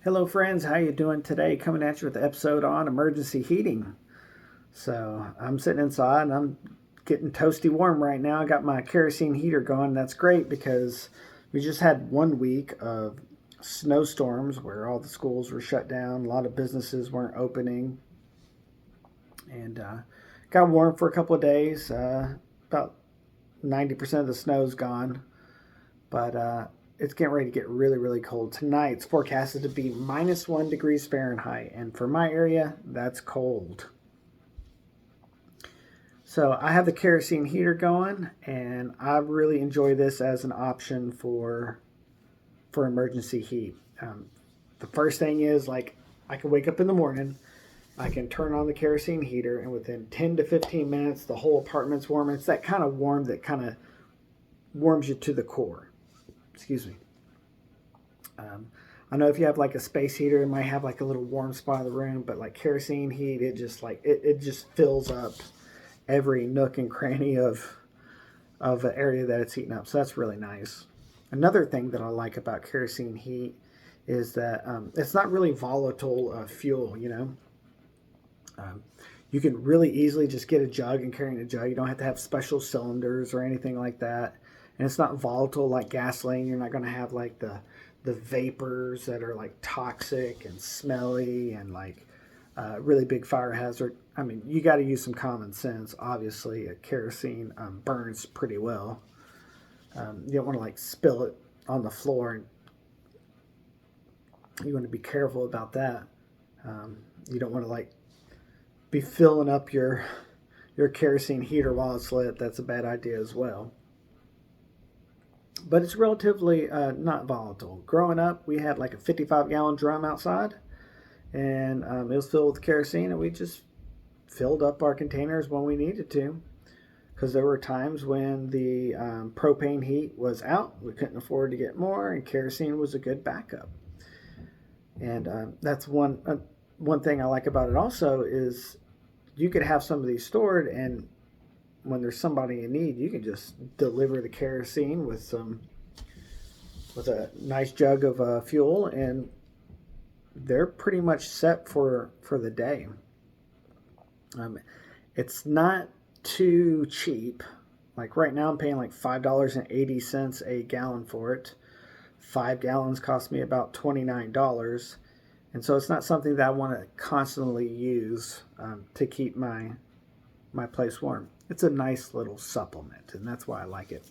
Hello friends, how you doing today? Coming at you with an episode on emergency heating. So I'm sitting inside and I'm getting toasty warm right now. I got my kerosene heater going. That's great because we just had 1 week of snowstorms where all the schools were shut down. A lot of businesses weren't opening. And got warm for a couple of days. About 90% of the snow's gone. But it's getting ready to get really, really cold. Tonight it's forecasted to be -1 degrees Fahrenheit. And for my area, that's cold. So I have the kerosene heater going, and I really enjoy this as an option for emergency heat. The first thing is, like, I can wake up in the morning, I can turn on the kerosene heater, and within 10 to 15 minutes, the whole apartment's warm. It's that kind of warm that kind of warms you to the core. Excuse me. I know if you have like a space heater, it might have like a little warm spot of the room, but like kerosene heat, it just like it just fills up every nook and cranny of the area that it's heating up. So that's really nice. Another thing that I like about kerosene heat is that it's not really volatile fuel. You can really easily just get a jug and carry in a jug. You don't have to have special cylinders or anything like that. And it's not volatile like gasoline. You're not going to have like the vapors that are like toxic and smelly and like really big fire hazard. I mean, you got to use some common sense. Obviously, kerosene burns pretty well. You don't want to like spill it on the floor. And you want to be careful about that. You don't want to like be filling up your kerosene heater while it's lit. That's a bad idea as well. But it's relatively not volatile. Growing up, we had like a 55-gallon drum outside, and it was filled with kerosene, and we just filled up our containers when we needed to, because there were times when the propane heat was out. We couldn't afford to get more, and kerosene was a good backup. And that's one thing I like about it also is you could have some of these stored, and when there's somebody in need, you can just deliver the kerosene with a nice jug of fuel, and they're pretty much set for the day. It's not too cheap. Like right now, I'm paying like $5.80 a gallon for it. 5 gallons cost me about $29, and so it's not something that I want to constantly use to keep my place warm. It's a nice little supplement, and that's why I like it.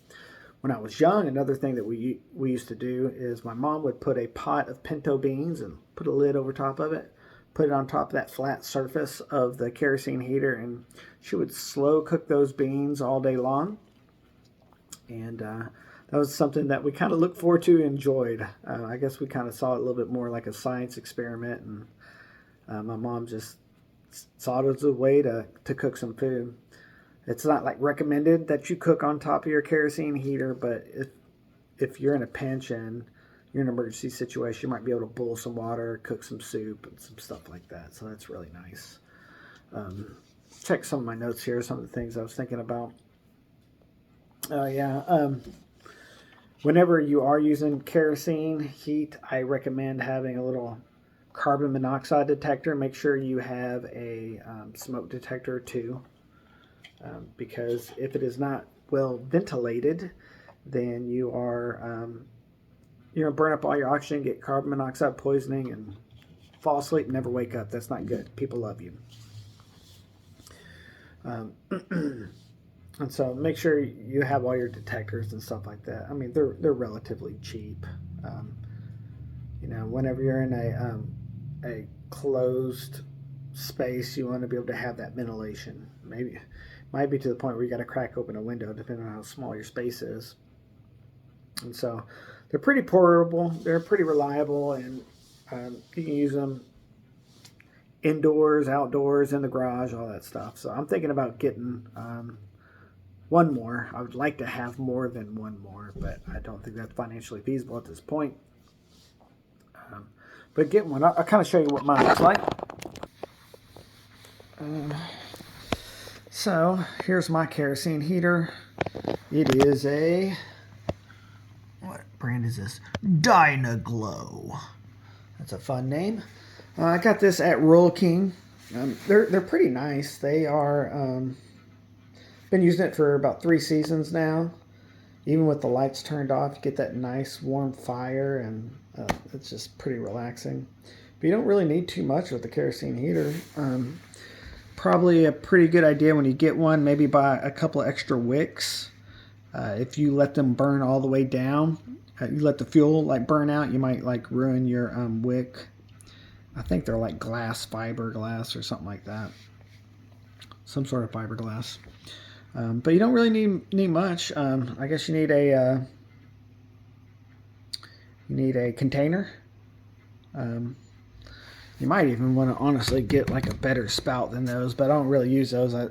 When I was young, another thing that we used to do is my mom would put a pot of pinto beans and put a lid over top of it, put it on top of that flat surface of the kerosene heater, and she would slow cook those beans all day long. And that was something that we kind of looked forward to and enjoyed. I guess we kind of saw it a little bit more like a science experiment, and my mom just saw it as a way to cook some food. It's not like recommended that you cook on top of your kerosene heater, but if you're in a pinch and you're in an emergency situation, you might be able to boil some water, cook some soup, and some stuff like that. So that's really nice. Check some of my notes here, some of the things I was thinking about. Whenever you are using kerosene heat, I recommend having a little carbon monoxide detector. Make sure you have a smoke detector too. Because if it is not well ventilated, then you are burn up all your oxygen, get carbon monoxide poisoning, and fall asleep and never wake up. That's not good. People love you. And so make sure you have all your detectors and stuff like that. I mean, they're relatively cheap. Whenever you're in a closed space, you want to be able to have that ventilation. Maybe might be to the point where you got to crack open a window depending on how small your space is. And so they're pretty portable, they're pretty reliable, and you can use them indoors, outdoors, in the garage, all that stuff. So I'm thinking about getting one more. I would like to have more than one more, but I don't think that's financially feasible at this point. But get one. I'll kind of show you what mine looks like. So here's my kerosene heater. It is what brand is this? Dynaglow. That's a fun name. I got this at Rural King. They're pretty nice. They are been using it for about 3 seasons now. Even with the lights turned off, you get that nice warm fire, and it's just pretty relaxing. But you don't really need too much with the kerosene heater. Probably a pretty good idea when you get one, maybe buy a couple of extra wicks. If you let them burn all the way down, you let the fuel like burn out, you might like ruin your wick. I think they're like fiberglass or something like that. Some sort of fiberglass. But you don't really need much. I guess you need a container. You might even want to honestly get like a better spout than those, but I don't really use those. I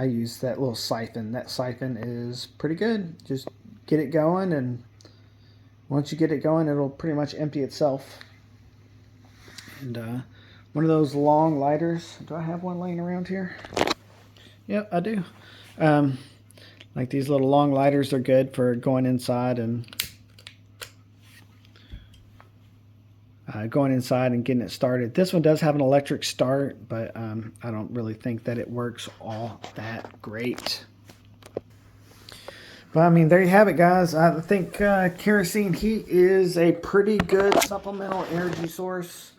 use that little siphon. That siphon is pretty good. Just get it going, and once you get it going, it'll pretty much empty itself. And one of those long lighters. Do I have one laying around here? Yep, I do. Like these little long lighters are good for going inside and getting it started. This one does have an electric start, but I don't really think that it works all that great. But I mean, there you have it, guys. I think kerosene heat is a pretty good supplemental energy source.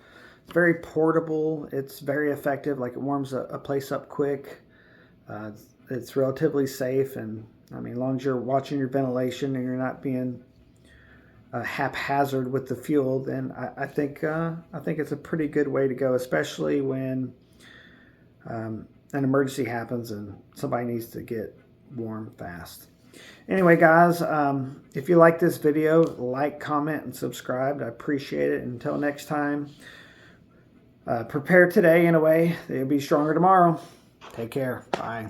It's very portable. It's very effective. Like, it warms a place up quick. It's relatively safe, and I mean, as long as you're watching your ventilation and you're not being haphazard with the fuel, then I think it's a pretty good way to go, especially when an emergency happens and somebody needs to get warm fast. Anyway, guys, if you like this video, like, comment, and subscribe. I appreciate it. Until next time, prepare today in a way that you'll be stronger tomorrow. Take care. Bye.